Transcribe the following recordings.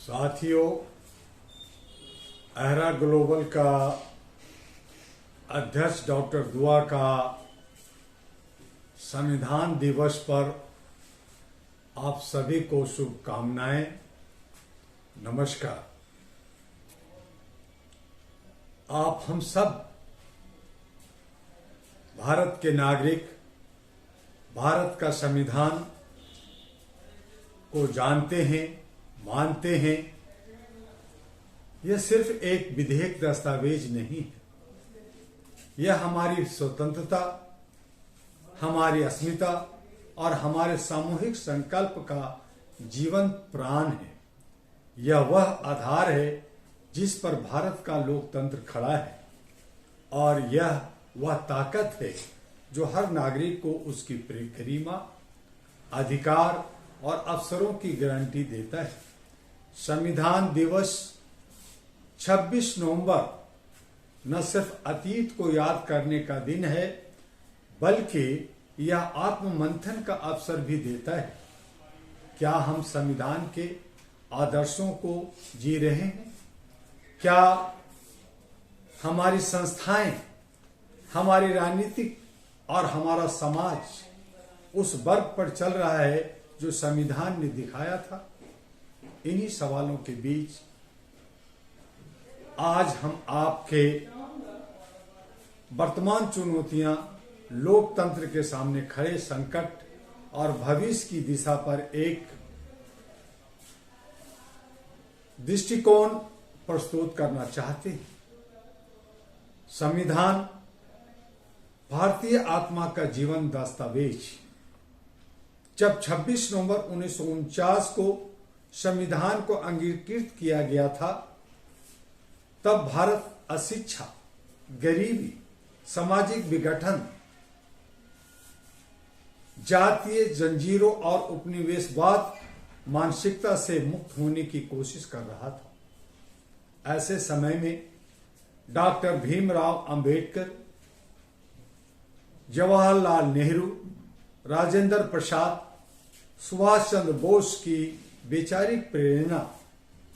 साथियों, अहरा ग्लोबल का अध्यक्ष डॉक्टर दुआ का संविधान दिवस पर आप सभी को शुभकामनाएं। नमस्कार। आप हम सब भारत के नागरिक भारत का संविधान को जानते हैं, मानते हैं। यह सिर्फ एक विधेयक दस्तावेज नहीं है, यह हमारी स्वतंत्रता, हमारी अस्मिता और हमारे सामूहिक संकल्प का जीवन प्राण है। यह वह आधार है जिस पर भारत का लोकतंत्र खड़ा है और यह वह ताकत है जो हर नागरिक को उसकी गरिमा, अधिकार और अवसरों की गारंटी देता है। संविधान दिवस 26 नवंबर न सिर्फ अतीत को याद करने का दिन है, बल्कि यह आत्ममंथन का अवसर भी देता है। क्या हम संविधान के आदर्शों को जी रहे हैं? क्या हमारी संस्थाएं, हमारी राजनीतिक और हमारा समाज उस वर्ग पर चल रहा है जो संविधान ने दिखाया था? इन्हीं सवालों के बीच आज हम आपके वर्तमान चुनौतियां, लोकतंत्र के सामने खड़े संकट और भविष्य की दिशा पर एक दृष्टिकोण प्रस्तुत करना चाहते हैं। संविधान भारतीय आत्मा का जीवन दस्तावेज। जब 26 नवंबर 1949 को संविधान को अंगीकृत किया गया था, तब भारत अशिक्षा, गरीबी, सामाजिक विघटन, जातीय जंजीरों और उपनिवेशवाद मानसिकता से मुक्त होने की कोशिश कर रहा था। ऐसे समय में डॉक्टर भीमराव अंबेडकर, जवाहरलाल नेहरू, राजेंद्र प्रसाद, सुभाष चंद्र बोस की वैचारिक प्रेरणा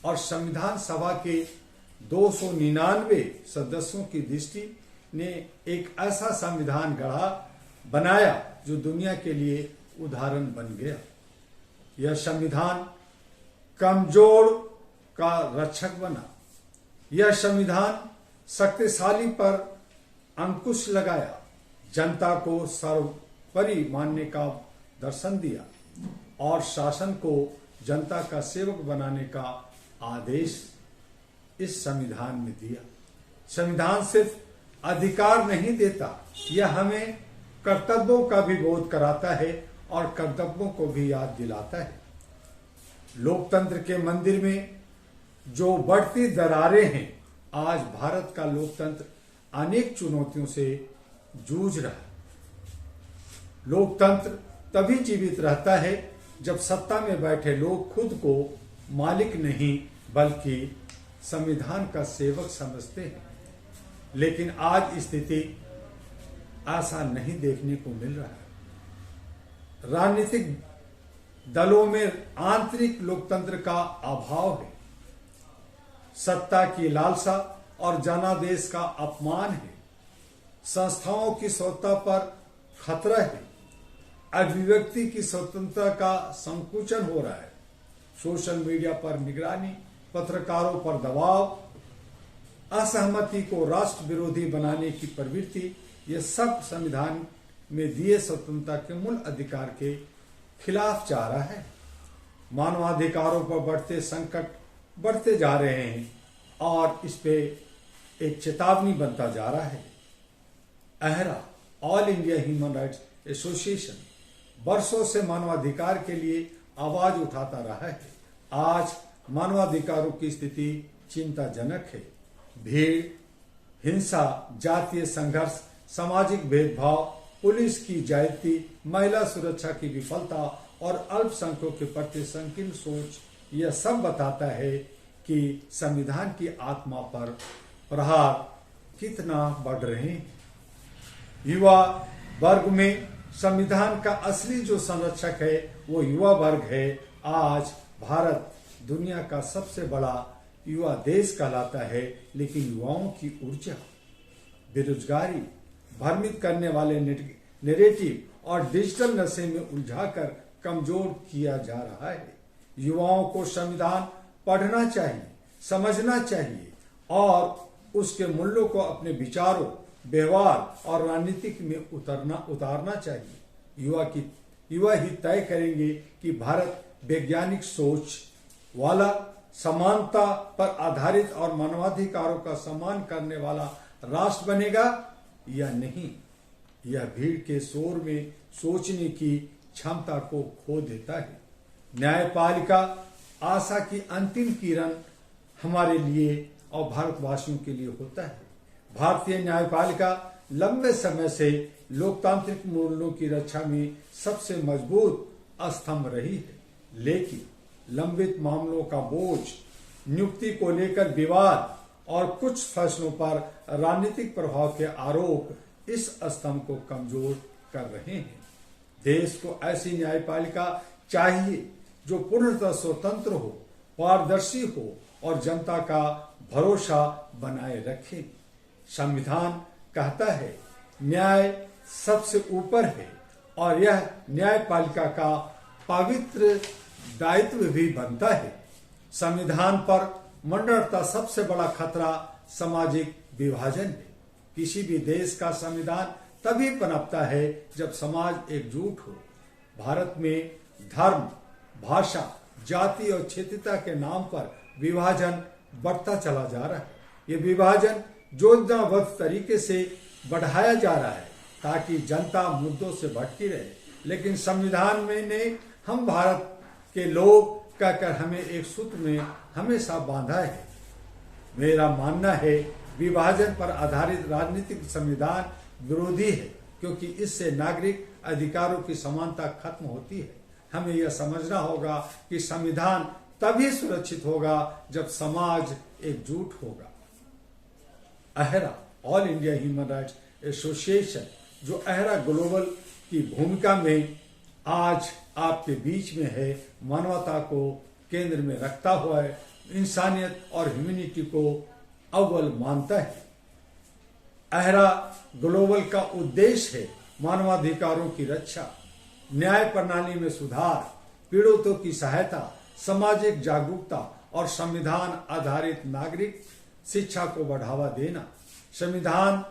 और संविधान सभा के 299 सदस्यों की दृष्टि ने एक ऐसा संविधान बनाया जो दुनिया के लिए उदाहरण बन गया। यह संविधान कमजोर का रक्षक बना। यह संविधान शक्तिशाली पर अंकुश लगाया, जनता को सर्वोपरि मानने का दर्शन दिया और शासन को जनता का सेवक बनाने का आदेश इस संविधान में दिया। संविधान सिर्फ अधिकार नहीं देता, यह हमें कर्तव्यों का भी बोध कराता है और कर्तव्यों को भी याद दिलाता है। लोकतंत्र के मंदिर में जो बढ़ती दरारें हैं, आज भारत का लोकतंत्र अनेक चुनौतियों से जूझ रहा है। लोकतंत्र तभी जीवित रहता है जब सत्ता में बैठे लोग खुद को मालिक नहीं बल्कि संविधान का सेवक समझते हैं। लेकिन आज स्थिति ऐसा नहीं देखने को मिल रहा है। राजनीतिक दलों में आंतरिक लोकतंत्र का अभाव है। सत्ता की लालसा और जनादेश का अपमान है। संस्थाओं की स्वतंत्रता पर खतरा है। अभिव्यक्ति की स्वतंत्रता का संकुचन हो रहा है। सोशल मीडिया पर निगरानी, पत्रकारों पर दबाव, असहमति को राष्ट्र विरोधी बनाने की प्रवृत्ति, ये सब संविधान में दिए स्वतंत्रता के मूल अधिकार के खिलाफ जा रहा है। मानवाधिकारों पर बढ़ते संकट बढ़ते जा रहे हैं और इस पे एक चेतावनी बनता जा रहा है। AHRA, all India human rights association, वर्षों से मानवाधिकार के लिए आवाज उठाता रहा है। आज मानवाधिकारों की स्थिति चिंताजनक है। भीड़, हिंसा, जातीय संघर्ष, सामाजिक भेदभाव, पुलिस की ज्यादती, महिला सुरक्षा की विफलता और अल्पसंख्यकों के प्रति संकीर्ण सोच, यह सब बताता है कि संविधान की आत्मा पर प्रहार कितना बढ़ रहे हैं। युवा वर्ग में संविधान का असली जो संरक्षक है वो युवा वर्ग है। आज भारत दुनिया का सबसे बड़ा युवा देश कहलाता है, लेकिन युवाओं की ऊर्जा बेरोजगारी, भ्रमित करने वाले नैरेटिव और डिजिटल नशे में उलझाकर कमजोर किया जा रहा है। युवाओं को संविधान पढ़ना चाहिए, समझना चाहिए और उसके मूल्यों को अपने विचारों, व्यवहार और रणनीति में उतारना चाहिए। युवा ही तय करेंगे कि भारत वैज्ञानिक सोच वाला, समानता पर आधारित और मानवाधिकारों का सम्मान करने वाला राष्ट्र बनेगा या नहीं। यह भीड़ के शोर में सोचने की क्षमता को खो देता है। न्यायपालिका आशा की अंतिम किरण हमारे लिए और भारतवासियों के लिए होता है। भारतीय न्यायपालिका लंबे समय से लोकतांत्रिक मूल्यों की रक्षा में सबसे मजबूत स्तंभ रही है, लेकिन लंबित मामलों का बोझ, नियुक्ति को लेकर विवाद और कुछ फैसलों पर राजनीतिक प्रभाव के आरोप इस स्तंभ को कमजोर कर रहे हैं। देश को ऐसी न्यायपालिका चाहिए जो पूर्णतः स्वतंत्र हो, पारदर्शी हो और जनता का भरोसा बनाए रखे। संविधान कहता है न्याय सबसे ऊपर है और यह न्यायपालिका का पवित्र दायित्व भी बनता है। संविधान पर मंडरता सबसे बड़ा खतरा सामाजिक विभाजन है। किसी भी देश का संविधान तभी पनपता है जब समाज एकजुट हो। भारत में धर्म, भाषा, जाति और क्षेत्रता के नाम पर विभाजन बढ़ता चला जा रहा है। ये विभाजन योजनाबद्ध तरीके से बढ़ाया जा रहा है ताकि जनता मुद्दों से भटकी रहे, लेकिन संविधान में ने हम भारत के लोग कहकर हमें एक सूत्र में हमेशा बांधा है। मेरा मानना है विभाजन पर आधारित राजनीतिक संविधान विरोधी है, क्योंकि इससे नागरिक अधिकारों की समानता खत्म होती है। हमें यह समझना होगा कि संविधान तभी सुरक्षित होगा जब समाज एकजुट होगा। AHRA, all India human rights association, जो अहरा ग्लोबल की भूमिका में आज आपके बीच में है, मानवता को केंद्र में रखता हुआ है, इंसानियत और ह्यूमैनिटी को अव्वल मानता है। अहरा ग्लोबल का उद्देश्य है मानवाधिकारों की रक्षा, न्याय प्रणाली में सुधार, पीड़ितों की सहायता, सामाजिक जागरूकता और संविधान आधारित नागरिक शिक्षा को बढ़ावा देना। संविधान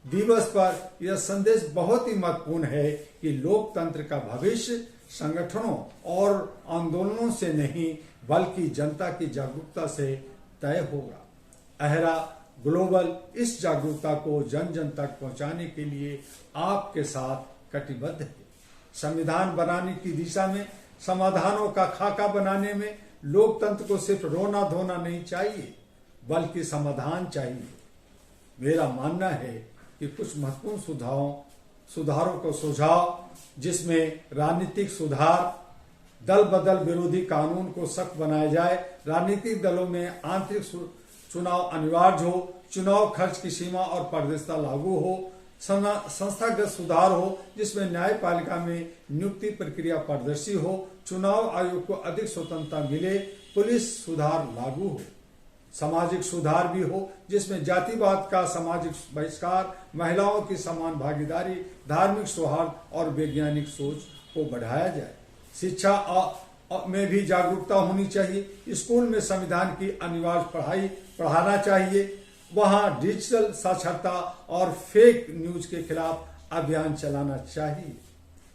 दिवस पर यह संदेश बहुत ही महत्वपूर्ण है कि लोकतंत्र का भविष्य संगठनों और आंदोलनों से नहीं बल्कि जनता की जागरूकता से तय होगा। अहरा ग्लोबल इस जागरूकता को जन जन तक पहुंचाने के लिए आपके साथ कटिबद्ध है। संविधान बनाने की दिशा में, समाधानों का खाका बनाने में लोकतंत्र को सिर्फ रोना धोना नहीं चाहिए बल्कि समाधान चाहिए। मेरा मानना है कि कुछ महत्वपूर्ण सुधारों को सुझाव, जिसमें राजनीतिक सुधार, दल बदल विरोधी कानून को सख्त बनाया जाए, राजनीतिक दलों में आंतरिक चुनाव अनिवार्य हो, चुनाव खर्च की सीमा और पारदर्शिता लागू हो, संस्थागत सुधार हो जिसमें न्यायपालिका में नियुक्ति प्रक्रिया पारदर्शी हो, चुनाव आयोग को अधिक स्वतंत्रता मिले, पुलिस सुधार लागू हो, सामाजिक सुधार भी हो जिसमें जातिवाद का सामाजिक बहिष्कार, महिलाओं की समान भागीदारी, धार्मिक सौहार्द और वैज्ञानिक सोच को बढ़ाया जाए। शिक्षा में भी जागरूकता होनी चाहिए। स्कूल में संविधान की अनिवार्य पढ़ाना चाहिए। वहां डिजिटल साक्षरता और फेक न्यूज के खिलाफ अभियान चलाना चाहिए।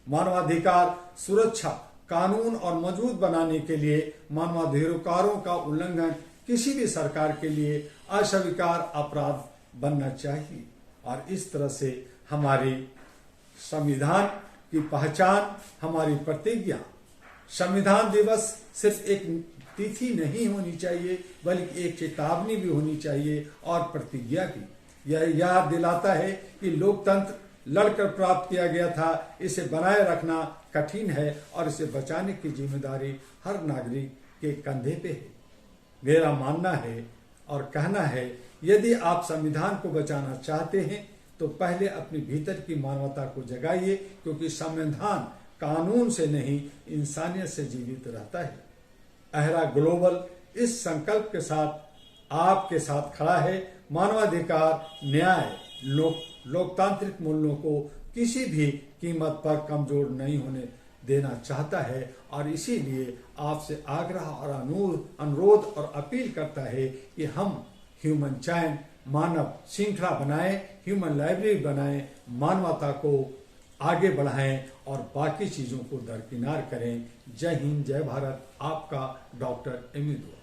मानवाधिकार सुरक्षा कानून और मजबूत बनाने के लिए मानवाधिकारों का उल्लंघन किसी भी सरकार के लिए अस्वीकार अपराध बनना चाहिए। और इस तरह से हमारी संविधान की पहचान, हमारी प्रतिज्ञा, संविधान दिवस सिर्फ एक तिथि नहीं होनी चाहिए बल्कि एक चेतावनी भी होनी चाहिए और प्रतिज्ञा भी। यह याद दिलाता है कि लोकतंत्र लड़कर प्राप्त किया गया था, इसे बनाए रखना कठिन है और इसे बचाने की जिम्मेदारी हर नागरिक के कंधे पे है। मेरा मानना है और कहना है, यदि आप संविधान को बचाना चाहते हैं तो पहले अपने भीतर की मानवता को जगाइए, क्योंकि संविधान कानून से नहीं इंसानियत से जीवित रहता है। अहरा ग्लोबल इस संकल्प के साथ आपके साथ खड़ा है। मानवाधिकार, न्याय, लोकतांत्रिक मूल्यों को किसी भी कीमत पर कमजोर नहीं होने देना चाहता है और इसीलिए आपसे आग्रह और अनुरोध और अपील करता है कि हम ह्यूमन चैन, मानव श्रृंखला बनाएं, ह्यूमन लाइब्रेरी बनाएं, मानवता को आगे बढ़ाएं और बाकी चीज़ों को दरकिनार करें। जय हिंद, जय भारत। आपका डॉक्टर एमी दुआ।